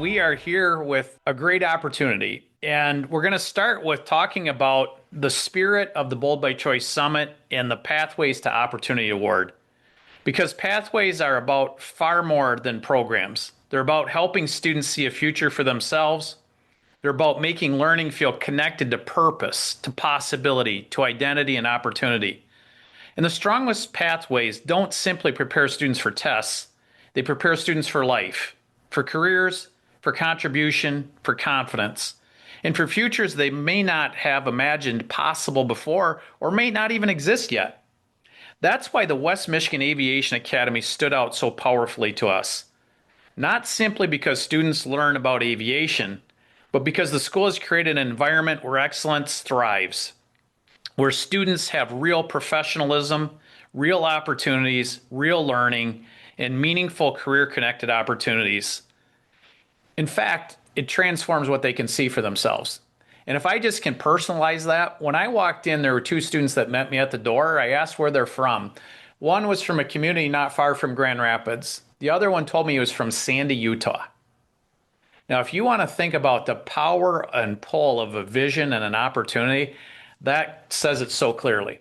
we are here with a great opportunity. And we're going to start with talking about the spirit of the Bold by Choice Summit and the Pathways to Opportunity Award. Because pathways are about far more than programs. They're about helping students see a future for themselves. They're about making learning feel connected to purpose, to possibility, to identity and opportunity. And the strongest pathways don't simply prepare students for tests, they prepare students for life, for careers, for contribution, for confidence, and for futures they may not have imagined possible before or may not even exist yet. That's why the West Michigan Aviation Academy stood out so powerfully to us. Not simply because students learn about aviation, but because the school has created an environment where excellence thrives, where students have real professionalism, real opportunities, real learning, and meaningful career connected opportunities. In fact, it transforms what they can see for themselves. And if I just can personalize that, when I walked in, there were two students that met me at the door. I asked where they're from. One was from a community not far from Grand Rapids. The other one told me he was from Sandy, Utah. Now, if you want to think about the power and pull of a vision and an opportunity, that says it so clearly.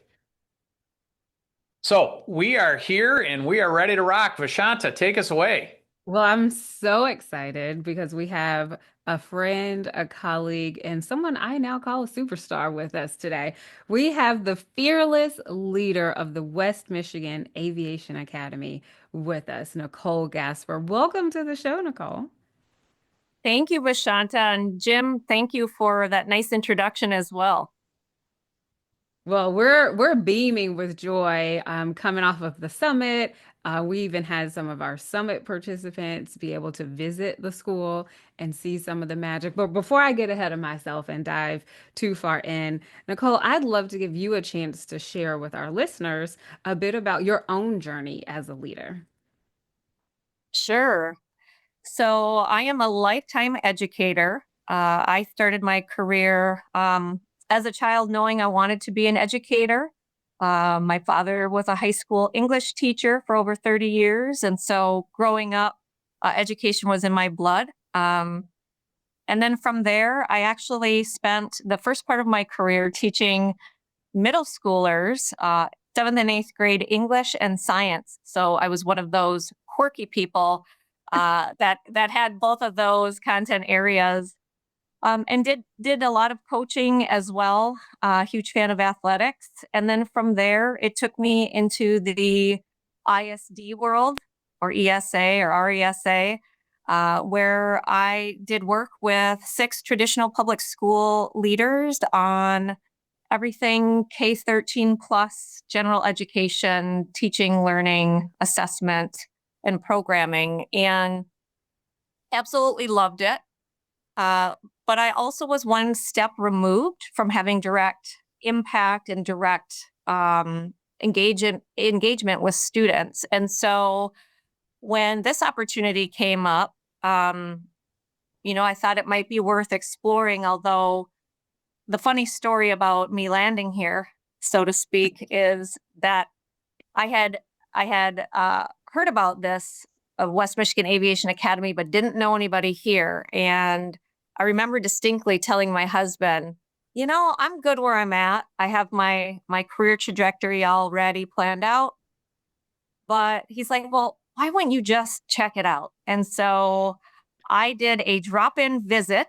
So we are here and we are ready to rock. Vashaunta, take us away. Well, I'm so excited because we have a friend, a colleague, and someone I now call a superstar with us today. We have the fearless leader of the West Michigan Aviation Academy with us, Nicole Gasper. Welcome to the show, Nicole. Thank you, Vashaunta. And Jim, thank you for that nice introduction as well. Well, we're beaming with joy coming off of the summit. We even had some of our summit participants be able to visit the school and see some of the magic. But before I get ahead of myself and dive too far in, Nicole, I'd love to give you a chance to share with our listeners a bit about your own journey as a leader. Sure. So I am a lifetime educator. I started my career as a child knowing I wanted to be an educator. My father was a high school English teacher for over 30 years. And so growing up, education was in my blood. And then from there, I actually spent the first part of my career teaching middle schoolers, seventh and eighth grade English and science. So I was one of those quirky people that had both of those content areas, and did a lot of coaching as well. Huge fan of athletics, and then from there, it took me into the ISD world, or ESA or RESA, where I did work with 6 traditional public school leaders on everything K-13 plus, general education, teaching, learning, assessment, and programming, and absolutely loved it. But I also was one step removed from having direct impact and direct engagement with students. And so when this opportunity came up, I thought it might be worth exploring, although the funny story about me landing here, so to speak, is that I had heard about this West Michigan Aviation Academy, but didn't know anybody here. And I remember distinctly telling my husband, I'm good where I'm at. I have my career trajectory already planned out. But he's like, well, why wouldn't you just check it out? And so I did a drop-in visit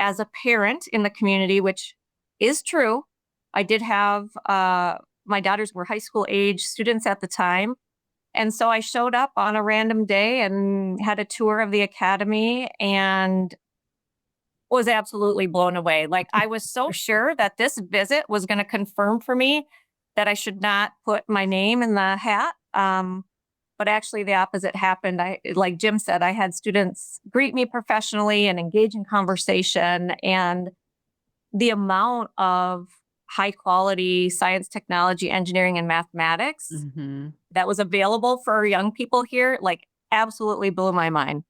as a parent in the community, which is true. I did have my daughters were high school age students at the time. And so I showed up on a random day and had a tour of the academy and was absolutely blown away. Like, I was so sure that this visit was going to confirm for me that I should not put my name in the hat. But actually the opposite happened. Like Jim said, I had students greet me professionally and engage in conversation, and the amount of high quality science, technology, engineering, and mathematics that was available for young people here, like, absolutely blew my mind.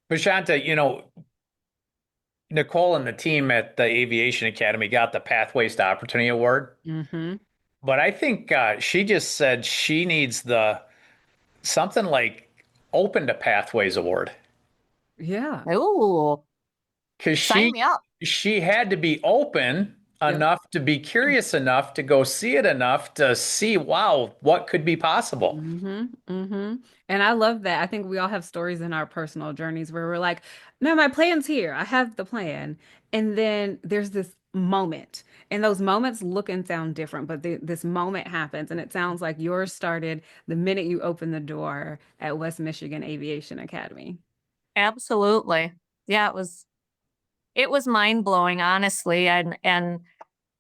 Vashaunta, Nicole and the team at the Aviation Academy got the Pathways to Opportunity Award. Hmm. But I think she just said she needs the something like Open to Pathways Award. Yeah. Oh, because sign me up. she had to be open Yep. enough to be curious enough to go see it enough to see, wow, what could be possible. And I love that. I think we all have stories in our personal journeys where we're like, no, my plan's here. I have the plan. And then there's this moment. And those moments look and sound different, but this moment happens. And it sounds like yours started the minute you opened the door at West Michigan Aviation Academy. Absolutely. Yeah, it was mind blowing, honestly. And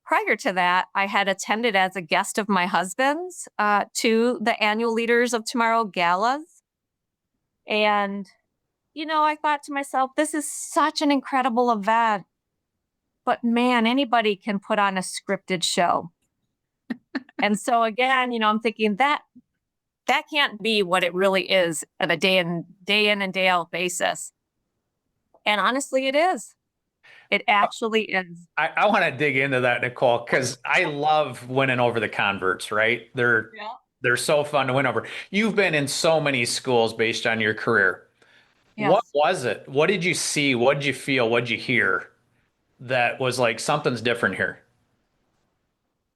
prior to that, I had attended as a guest of my husband's to the annual Leaders of Tomorrow galas. And, I thought to myself, this is such an incredible event. But man, anybody can put on a scripted show. And so again, I'm thinking that can't be what it really is on a day in and day out basis. And honestly, it is. It actually is. I want to dig into that, Nicole, because I love winning over the converts, right? Yeah. They're so fun to win over. You've been in so many schools based on your career. What Yes. was it? What did you see? What did you feel? What did you hear that was like something's different here?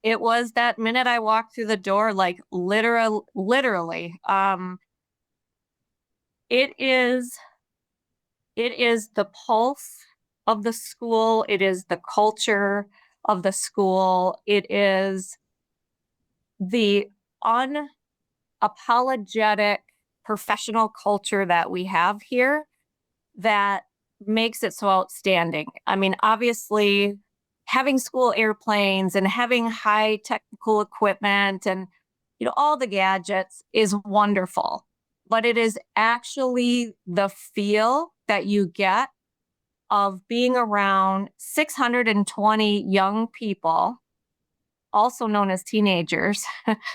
It was that minute I walked through the door, like literally. It is it is the pulse of the school. It is the culture of the school. It is the unapologetic professional culture that we have here that makes it so outstanding. I mean, obviously, having school airplanes and having high technical equipment and all the gadgets is wonderful, but it is actually the feel that you get of being around 620 young people, also known as teenagers,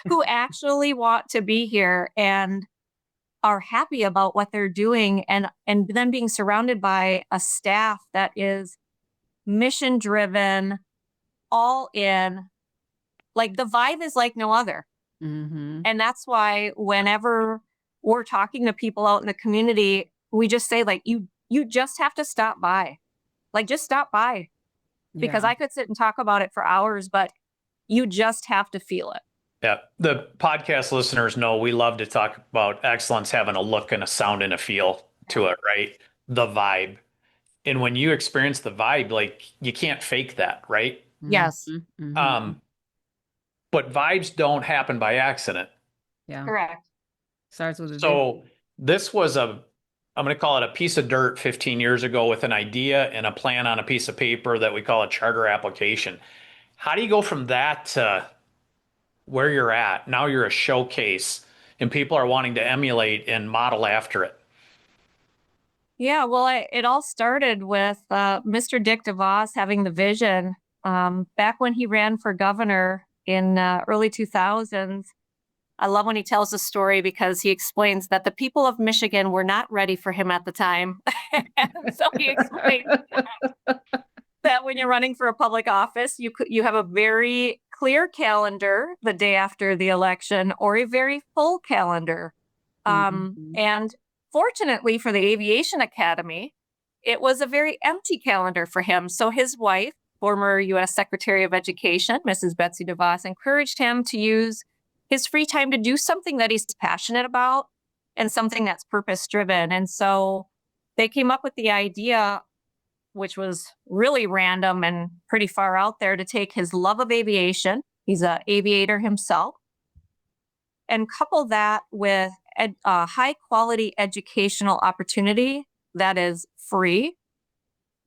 who actually want to be here and are happy about what they're doing, and then being surrounded by a staff that is mission driven, all in. Like, the vibe is like no other. Hmm. And that's why whenever we're talking to people out in the community, we just say, like, you just have to stop by. Like, just stop by, because Yeah. I could sit and talk about it for hours, but you just have to feel it. Yeah, the podcast listeners know we love to talk about excellence having a look and a sound and a feel to it, right? The vibe. And when you experience the vibe, like you can't fake that, right? Hmm. Yes. Hmm. Um, but vibes don't happen by accident. Yeah. Correct. Starts with a vision. So this was I'm going to call it a piece of dirt 15 years ago with an idea and a plan on a piece of paper that we call a charter application. How do you go from that to where you're at? Now you're a showcase and people are wanting to emulate and model after it. Yeah, well, it all started with Mr. Dick DeVos having the vision back when he ran for governor in early 2000s. I love when he tells the story because he explains that the people of Michigan were not ready for him at the time. And so he explains that when you're running for a public office, you have a very clear calendar the day after the election, or a very full calendar. Mhm. And fortunately for the Aviation Academy, it was a very empty calendar for him. So his wife, former U.S. Secretary of Education, Mrs. Betsy DeVos, encouraged him to use his free time to do something that he's passionate about and something that's purpose driven. And so they came up with the idea, which was really random and pretty far out there, to take his love of aviation — he's an aviator himself — and couple that with a high quality educational opportunity that is free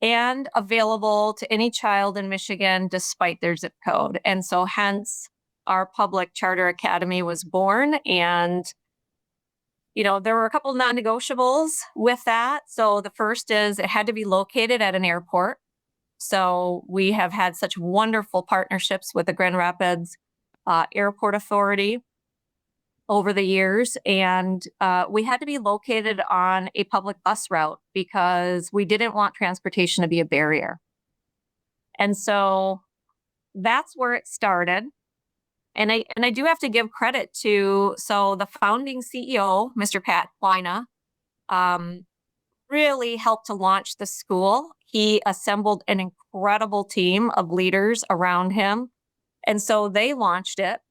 and available to any child in Michigan despite their zip code. And so hence our public charter academy was born. And there were a couple non-negotiables with that. So the first is it had to be located at an airport. So we have had such wonderful partnerships with the Grand Rapids Airport Authority over the years. And we had to be located on a public bus route because we didn't want transportation to be a barrier. And so that's where it started. And I do have to give credit to the founding CEO, Mr. Pat Weina, really helped to launch the school. He assembled an incredible team of leaders around him. And so they launched it.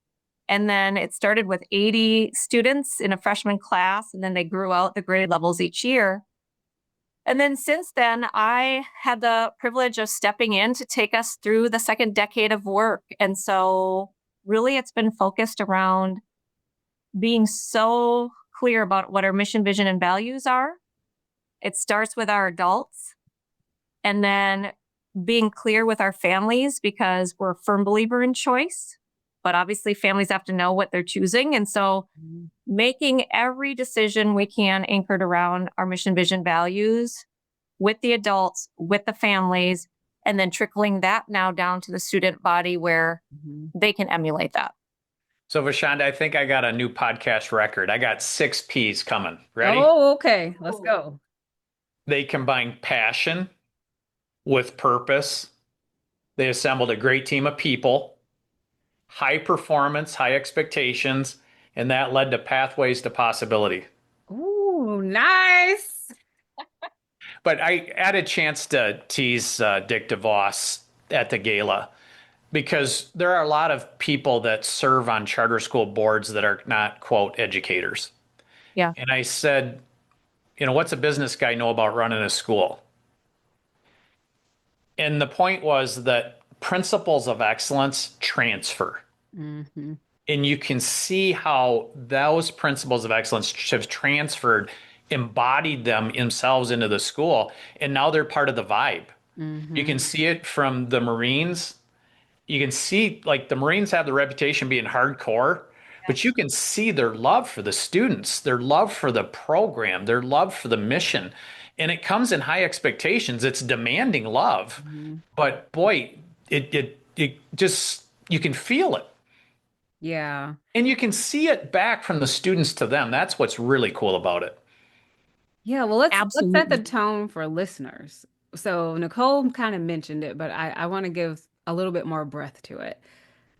And then it started with 80 students in a freshman class, and then they grew out the grade levels each year. And then since then, I had the privilege of stepping in to take us through the second decade of work. And so really it's been focused around being so clear about what our mission, vision, and values are. It starts with our adults, and then being clear with our families, because we're a firm believer in choice, but obviously families have to know what they're choosing. And so making every decision we can anchored around our mission, vision, values with the adults, with the families, and then trickling that now down to the student body where they can emulate that. So Vashaunta, I think I got a new podcast record. I got 6 P's coming. Ready? Oh, okay. Let's go. They combine passion with purpose. They assembled a great team of people, high performance, high expectations, and that led to pathways to possibility. Ooh, nice. But I had a chance to tease Dick DeVos at the gala, because there are a lot of people that serve on charter school boards that are not, quote, educators. Yeah. And I said, what's a business guy know about running a school? And the point was that principles of excellence transfer. Mm-hmm. And you can see how those principles of excellence have transferred, embodied themselves into the school, and now they're part of the vibe. Mm-hmm. You can see it from the Marines. You can see, like, the Marines have the reputation being hardcore, but you can see their love for the students, their love for the program, their love for the mission. And it comes in high expectations. It's demanding love, but boy, it just, you can feel it. Yeah. And you can see it back from the students to them. That's what's really cool about it. Yeah, well, let's set the Absolutely. tone for listeners. So Nicole kind of mentioned it, but I want to give a little bit more breath to it.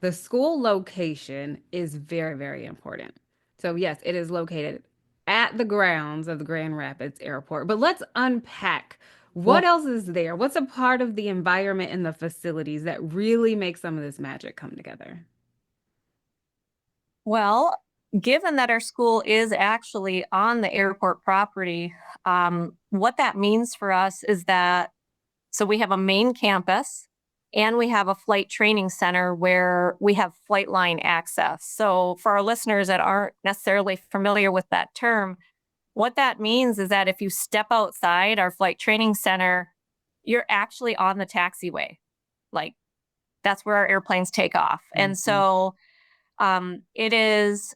The school location is very, very important. So yes, it is located at the grounds of the Grand Rapids Airport. But let's unpack what Well, else is there? What's a part of the environment and the facilities that really make some of this magic come together? Well, given that our school is actually on the airport property, what that means for us is that, so we have a main campus and we have a flight training center where we have flight line access. So for our listeners that aren't necessarily familiar with that term, what that means is that if you step outside our flight training center, you're actually on the taxiway. Like, that's where our airplanes take off. And so it is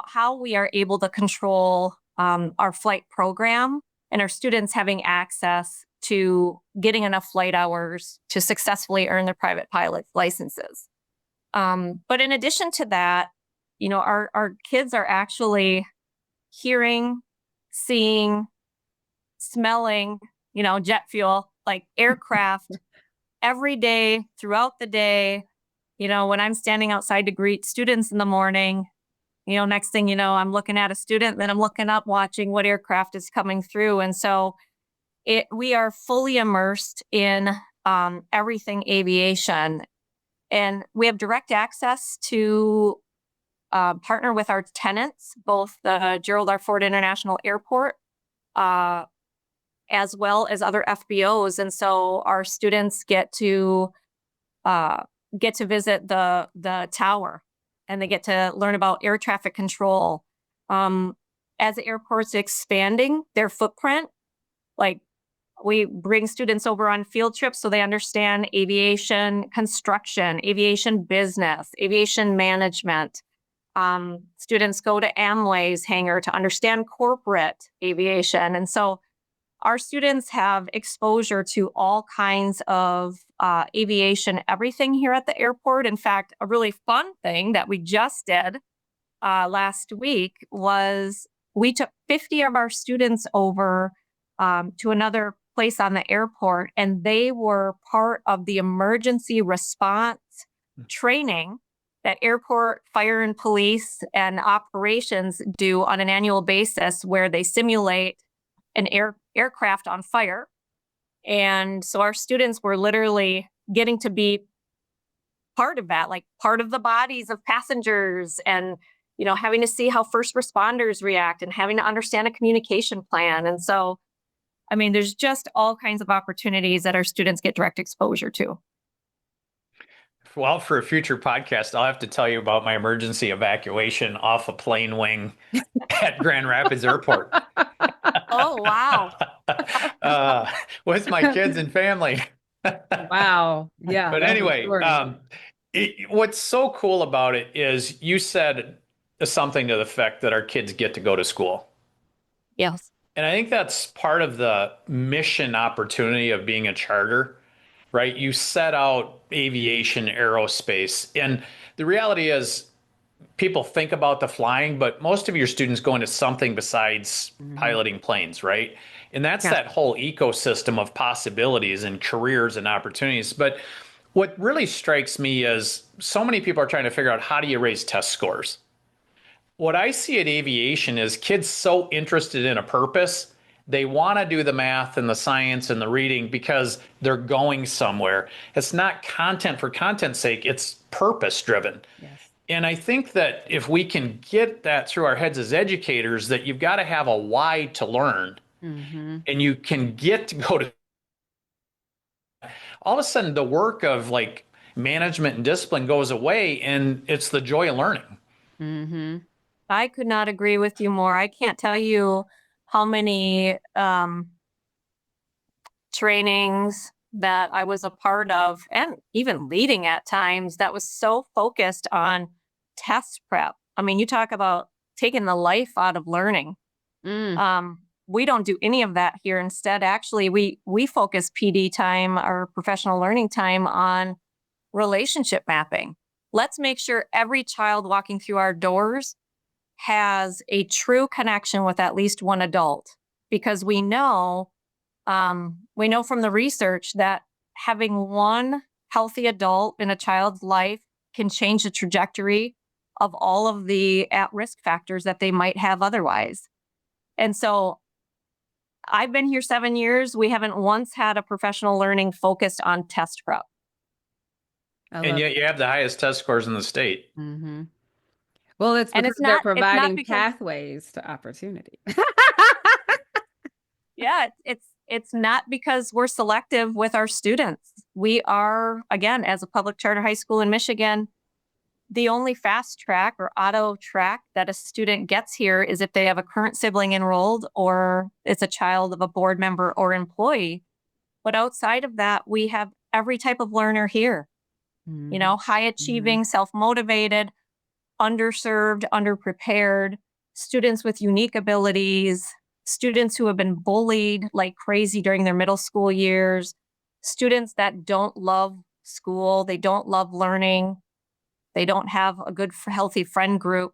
how we are able to control our flight program and our students having access to getting enough flight hours to successfully earn their private pilot licenses. But in addition to that, our kids are actually hearing, seeing, smelling, jet fuel, like aircraft every day throughout the day. When I'm standing outside to greet students in the morning, next thing you know, I'm looking at a student, then I'm looking up, watching what aircraft is coming through. And so we are fully immersed in everything aviation. And we have direct access to partner with our tenants, both the Gerald R. International Airport, as well as other FBOs. And so our students get to visit the tower, and they get to learn about air traffic control. As the airport's expanding their footprint, like, we bring students over on field trips so they understand aviation construction, aviation business, aviation management. Students go to Amway's hangar to understand corporate aviation. And so our students have exposure to all kinds of aviation, everything here at the airport. In fact, a really fun thing that we just did last week was we took 50 of our students over to another place on the airport, and they were part of the emergency response training that airport fire and police and operations do on an annual basis, where they simulate an aircraft on fire. And so our students were literally getting to be part of that, like part of the bodies of passengers, and, having to see how first responders react and having to understand a communication plan. And so, there's just all kinds of opportunities that our students get direct exposure to. Well, for a future podcast, I'll have to tell you about my emergency evacuation off a plane wing at Grand Rapids Airport. Oh, wow. With my kids and family. Wow. Yeah. But that's a anyway, story. what's so cool about it is you said something to the effect that our kids get to go to school. Yes. And I think that's part of the mission opportunity of being a charter, right? You set out aviation, aerospace. And the reality is people think about the flying, but most of your students go into something besides piloting planes, right? And that's that whole ecosystem of possibilities and careers and opportunities. But what really strikes me is so many people are trying to figure out, how do you raise test scores? What I see at aviation is kids so interested in a purpose. They want to do the math and the science and the reading because they're going somewhere. It's not content for content's sake. It's purpose driven. Yes. And I think that if we can get that through our heads as educators, that you've got to have a why to learn, and you can get to go to, all of a sudden the work of like management and discipline goes away, and it's the joy of learning. I could not agree with you more. I can't tell you how many trainings that I was a part of, and even leading at times, that was so focused on test prep. You talk about taking the life out of learning. We don't do any of that here. Instead, actually, we focus PD time, our professional learning time, on relationship mapping. Let's make sure every child walking through our doors has a true connection with at least one adult, because we know from the research that having one healthy adult in a child's life can change the trajectory of all of the at-risk factors that they might have otherwise. And so I've been here 7 years. We haven't once had a professional learning focused on test prep. And yet you have the highest test scores in the state. Well, it's because they're providing pathways to opportunity. Yeah, it's not because we're selective with our students. We are, again, as a public charter high school in Michigan, the only fast track or auto track that a student gets here is if they have a current sibling enrolled or it's a child of a board member or employee. But outside of that, we have every type of learner here. High achieving, self-motivated, underserved, underprepared, students with unique abilities, students who have been bullied like crazy during their middle school years, students that don't love school, they don't love learning, they don't have a good, healthy friend group.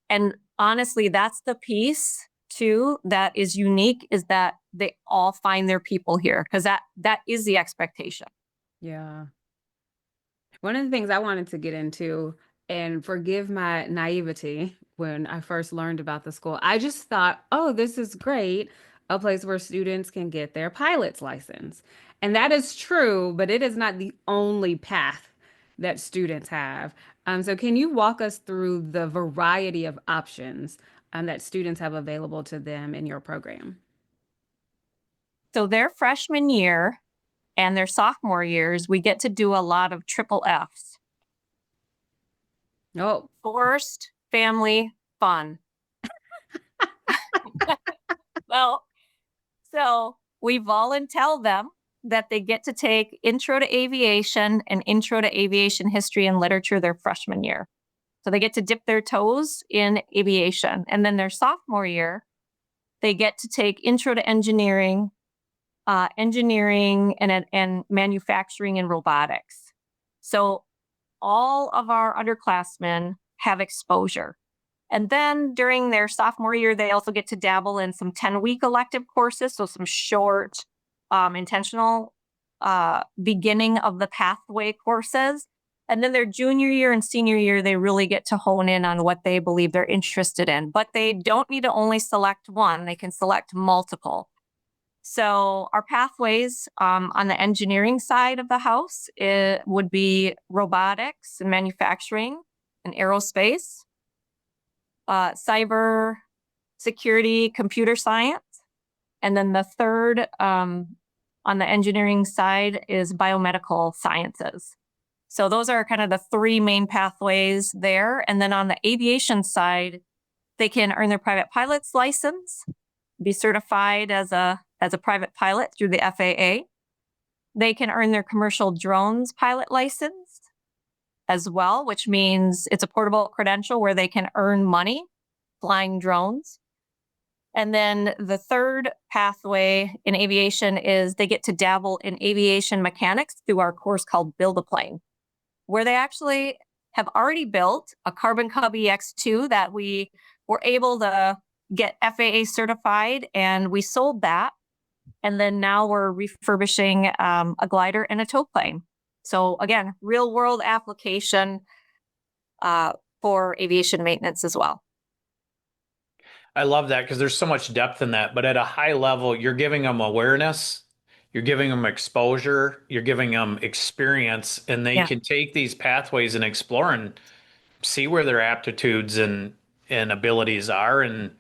And honestly, that's the piece too that is unique, is that they all find their people here, because that is the expectation. Yeah. One of the things I wanted to get into, and forgive my naivety when I first learned about the school, I just thought, oh, this is great, a place where students can get their pilot's license. And that is true, but it is not the only path that students have. So can you walk us through the variety of options that students have available to them in your program? So their freshman year and their sophomore years, we get to do a lot of triple Fs. Oh, Forced family fun. Well, so we volunteer them that they get to take Intro to Aviation and Intro to Aviation History and Literature their freshman year. So they get to dip their toes in aviation. And then their sophomore year, they get to take Intro to Engineering, engineering and manufacturing and robotics. So all of our underclassmen have exposure. And then during their sophomore year, they also get to dabble in some 10-week elective courses. So some short, intentional beginning of the pathway courses. And then their junior year and senior year, they really get to hone in on what they believe they're interested in. But they don't need to only select one, they can select multiple. So our pathways on the engineering side of the house, it would be robotics and manufacturing and aerospace, cyber security, computer science. And then the third on the engineering side is biomedical sciences. So those are kind of the three main pathways there. And then on the aviation side, they can earn their private pilot's license, be certified as a private pilot through the FAA. They can earn their commercial drones pilot license as well, which means it's a portable credential where they can earn money flying drones. And then the third pathway in aviation is they get to dabble in aviation mechanics through our course called Build a Plane, where they actually have already built a Carbon Cub EX2 that we were able to get FAA certified, and we sold that. And then now we're refurbishing a glider and a tow plane. So again, real world application for aviation maintenance as well. I love that because there's so much depth in that. But at a high level, you're giving them awareness, you're giving them exposure, you're giving them experience, and they can take these pathways and explore and see where their aptitudes and abilities are. And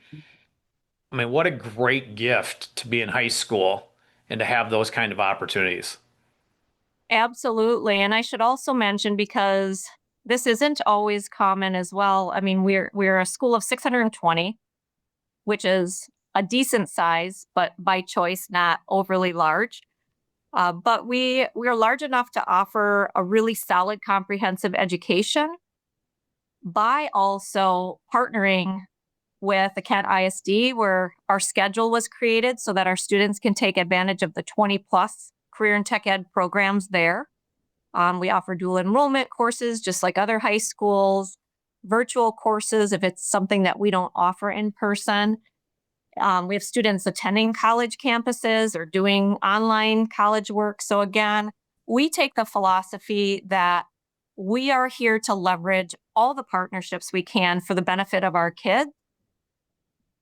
I mean, what a great gift to be in high school and to have those kind of opportunities. Absolutely. And I should also mention, because this isn't always common as well. I mean, we're a school of 620, which is a decent size, but by choice, not overly large. But we are large enough to offer a really solid, comprehensive education by also partnering with the Kent ISD, where our schedule was created so that our students can take advantage of the 20 plus career and tech ed programs there. We offer dual enrollment courses, just like other high schools, virtual courses if it's something that we don't offer in person. We have students attending college campuses or doing online college work. So again, we take the philosophy that we are here to leverage all the partnerships we can for the benefit of our kids,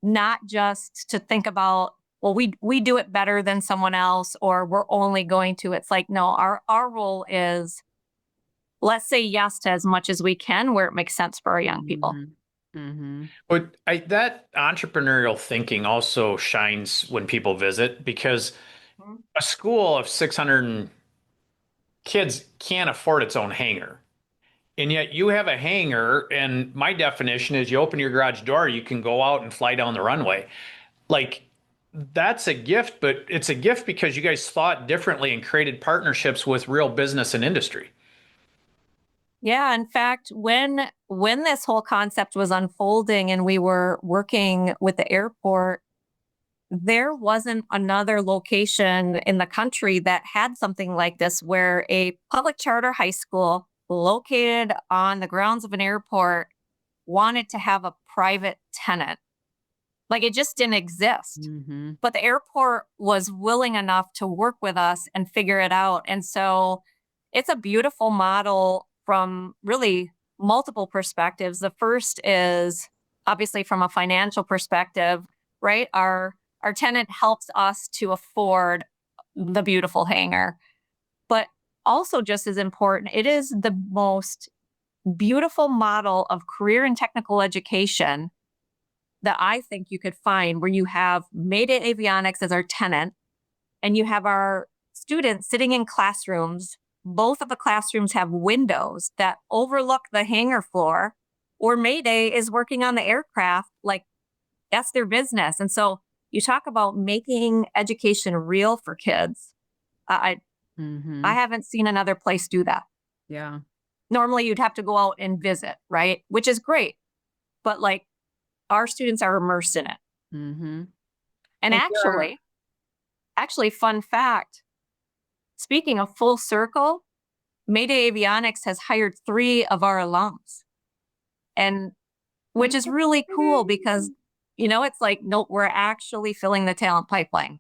not just to think about, well, we do it better than someone else, or we're only going to. It's like, no, our role is, let's say yes to as much as we can where it makes sense for our young people. Mm-hmm. But that entrepreneurial thinking also shines when people visit, because a school of 600 kids can't afford its own hangar. And yet you have a hangar, and my definition is you open your garage door, you can go out and fly down the runway. Like, that's a gift, but it's a gift because you guys thought differently and created partnerships with real business and industry. Yeah, in fact, when this whole concept was unfolding and we were working with the airport, there wasn't another location in the country that had something like this, where a public charter high school located on the grounds of an airport wanted to have a private tenant. Like, it just didn't exist. Mm-hmm. But the airport was willing enough to work with us and figure it out. And so it's a beautiful model from really multiple perspectives. The first is obviously from a financial perspective, right? Our tenant helps us to afford the beautiful hangar. But also, just as important, it is the most beautiful model of career and technical education that I think you could find, where you have Mayday Avionics as our tenant, and you have our students sitting in classrooms. Both of the classrooms have windows that overlook the hangar floor, or Mayday is working on the aircraft. Like, that's their business. And so you talk about making education real for kids. I haven't seen another place do that. Yeah. Normally you'd have to go out and visit, right? Which is great. But like, our students are immersed in it. Mm-hmm. And actually, fun fact, speaking of full circle, Mayday Avionics has hired 3 of our alums. And which is really cool because, it's like, nope, we're actually filling the talent pipeline.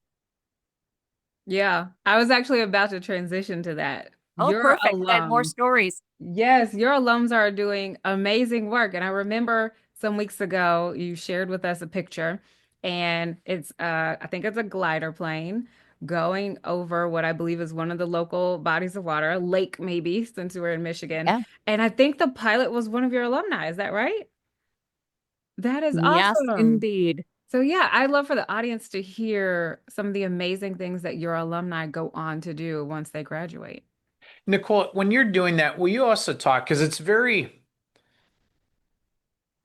Yeah, I was actually about to transition to that. Oh, Your perfect. I have more alums. stories. Yes, your alums are doing amazing work. And I remember some weeks ago you shared with us a picture, and it's I think it's a glider plane going over what I believe is one of the local bodies of water, a lake maybe, since we're in Michigan. Yeah. And I think the pilot was one of your alumni. Is that right? That is Yes, awesome. indeed. So yeah, I'd love for the audience to hear some of the amazing things that your alumni go on to do once they graduate. Nicole, when you're doing that, will you also talk, because it's very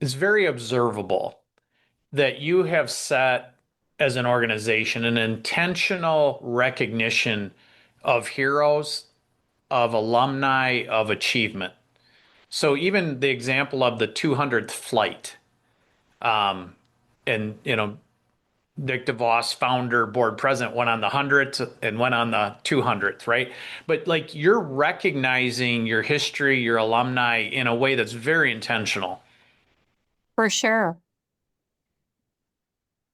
observable that you have set as an organization an intentional recognition of heroes, of alumni, of achievement. So even the example of the 200th flight, um, and Dick DeVos, founder, board president, went on the 100th and went on the 200th, right? But like you're recognizing your history, your alumni in a way that's very intentional. For sure.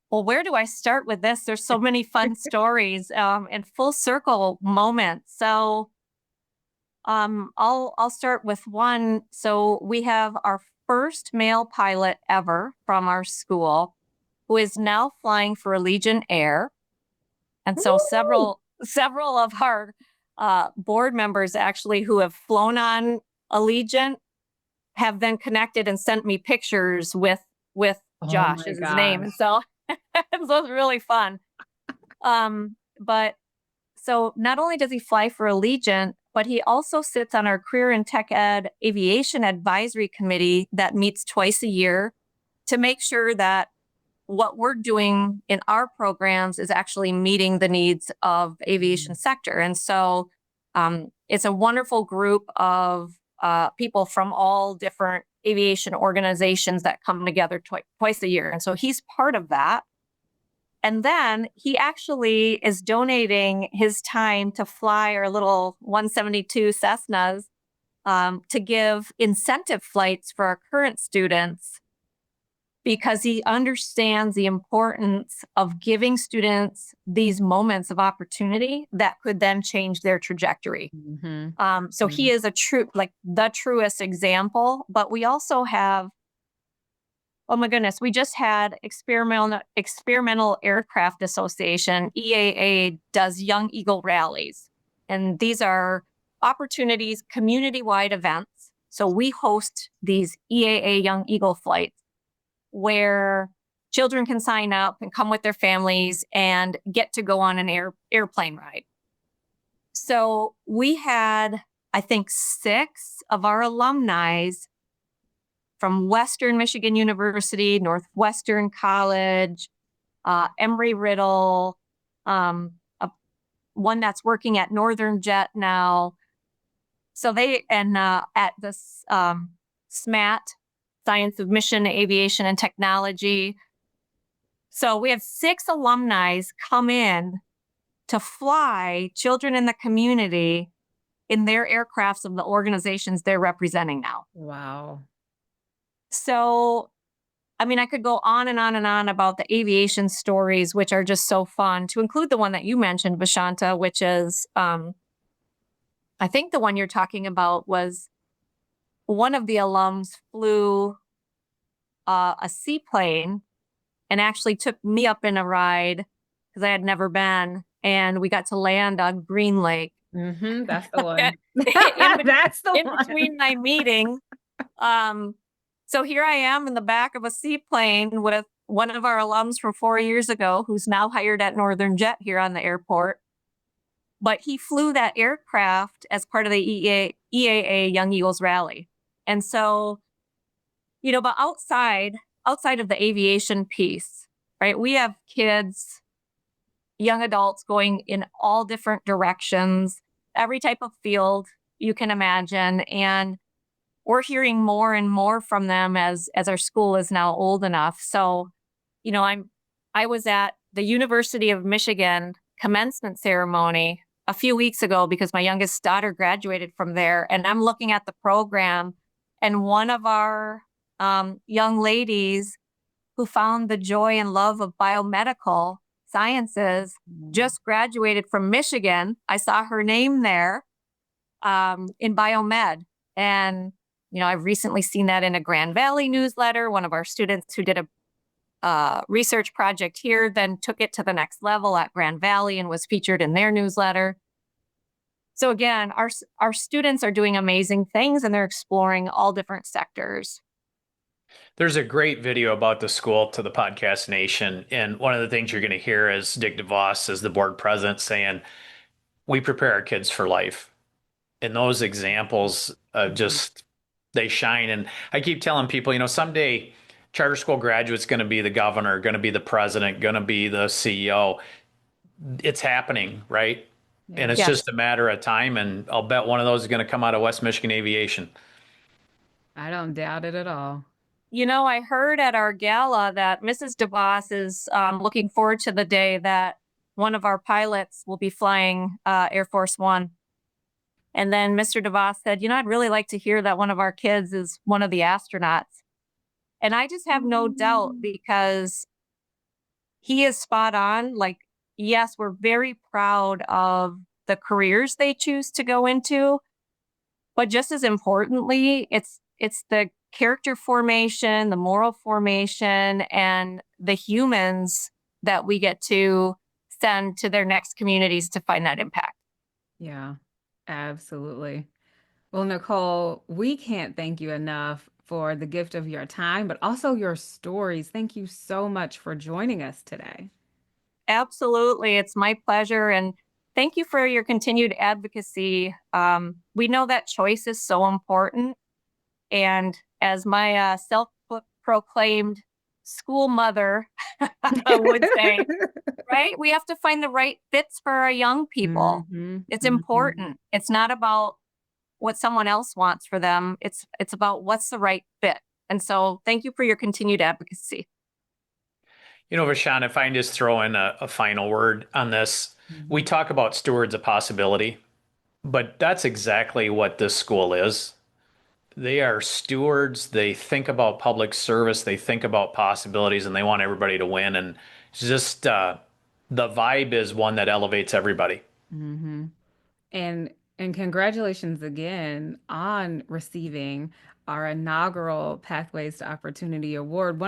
Well, where do I start with this? There's so many fun stories and full circle moments. So I'll start with one. So we have our first male pilot ever from our school who is now flying for Allegiant Air. And so Woo! several of our board members actually who have flown on Allegiant have then connected and sent me pictures with Oh Josh my is his name. And gosh. so it was really fun. But so not only does he fly for Allegiant, but he also sits on our Career and Tech Ed Aviation Advisory Committee that meets twice a year to make sure that what we're doing in our programs is actually meeting the needs of aviation sector. And so it's a wonderful group of people from all different aviation organizations that come together twice a year. And so he's part of that. And then he actually is donating his time to fly our little 172 Cessnas to give incentive flights for our current students because he understands the importance of giving students these moments of opportunity that could then change their trajectory. Mhm. So he is the truest example, but we also have, oh my goodness, we just had Experimental Aircraft Association, EAA, does Young Eagle rallies. And these are opportunities, community-wide events. So we host these EAA Young Eagle flights where children can sign up and come with their families and get to go on an airplane ride. So we had, I think, 6 of our alumni from Western Michigan University, Northwestern College, Embry-Riddle, one that's working at Northern Jet now. So they, and at this SMAT, Science of Mission, Aviation, and Technology. So we have 6 alumni come in to fly children in the community in their aircrafts of the organizations they're representing now. Wow. So, I mean, I could go on and on and on about the aviation stories, which are just so fun, to include the one that you mentioned, Vashaunta, which is, I think the one you're talking about was one of the alums flew a seaplane and actually took me up in a ride because I had never been. And we got to land on Green Lake. That's the one. in, That's the in one. between my meeting. So here I am in the back of a seaplane with one of our alums from 4 years ago, who's now hired at Northern Jet here on the airport. But he flew that aircraft as part of the EAA Young Eagles rally. And so, but outside of the aviation piece, right, we have kids, young adults going in all different directions, every type of field you can imagine. And we're hearing more and more from them as our school is now old enough. So, I was at the University of Michigan commencement ceremony a few weeks ago because my youngest daughter graduated from there, and I'm looking at the program, and one of our young ladies who found the joy and love of biomedical sciences just graduated from Michigan. I saw her name there. in biomed. And, I've recently seen that in a Grand Valley newsletter. One of our students who did a research project here then took it to the next level at Grand Valley and was featured in their newsletter. So again, our students are doing amazing things, and they're exploring all different sectors. There's a great video about the school to the Podcast Nation. And one of the things you're going to hear is Dick DeVos, as the board president, saying, we prepare our kids for life. And those examples just, they shine. And I keep telling people, someday charter school graduate's going to be the governor, going to be the president, going to be the CEO. It's happening, right? Yeah. And it's just a matter of time. And I'll bet one of those is going to come out of West Michigan Aviation. I don't doubt it at all. I heard at our gala that Mrs. DeVos is looking forward to the day that one of our pilots will be flying Air Force One. And then Mr. DeVos said, I'd really like to hear that one of our kids is one of the astronauts. And I just have no doubt, because he is spot on. Like, yes, we're very proud of the careers they choose to go into, but just as importantly, it's the character formation, the moral formation, and the humans that we get to send to their next communities to find that impact. Yeah, absolutely. Well, Nicole, we can't thank you enough for the gift of your time, but also your stories. Thank you so much for joining us today. Absolutely. It's my pleasure. And thank you for your continued advocacy. We know that choice is so important. And as my self-proclaimed school mother would say, right? We have to find the right fits for our young people. It's important. It's not about what someone else wants for them. It's about what's the right fit. And so thank you for your continued advocacy. Vashaunta, if I can just throw in a final word on this, we talk about stewards of possibility, but that's exactly what this school is. They are stewards. They think about public service. They think about possibilities, and they want everybody to win. And it's just the vibe is one that elevates everybody. And congratulations again on receiving our inaugural Pathways to Opportunity Award.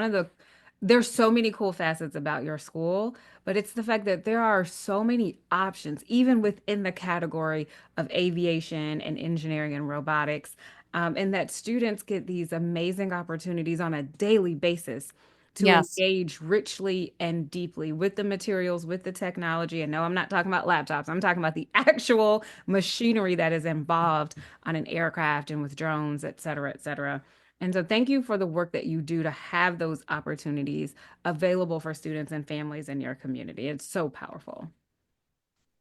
There's so many cool facets about your school, but it's the fact that there are so many options, even within the category of aviation and engineering and robotics, and that students get these amazing opportunities on a daily basis to engage richly and deeply with the materials, with the technology. And no, I'm not talking about laptops. I'm talking about the actual machinery that is involved on an aircraft and with drones, et cetera, et cetera. And so thank you for the work that you do to have those opportunities available for students and families in your community. It's so powerful.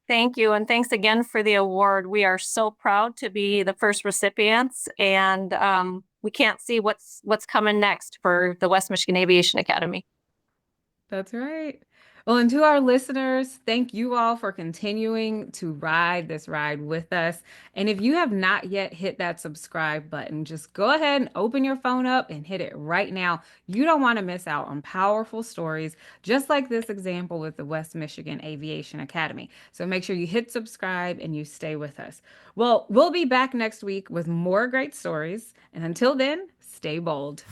Thank you. And thanks again for the award. We are so proud to be the first recipients, and we can't see what's coming next for the West Michigan Aviation Academy. That's right. Well, and to our listeners, thank you all for continuing to ride this ride with us. And if you have not yet hit that subscribe button, just go ahead and open your phone up and hit it right now. You don't want to miss out on powerful stories, just like this example with the West Michigan Aviation Academy. So make sure you hit subscribe and you stay with us. Well, we'll be back next week with more great stories. And until then, stay bold.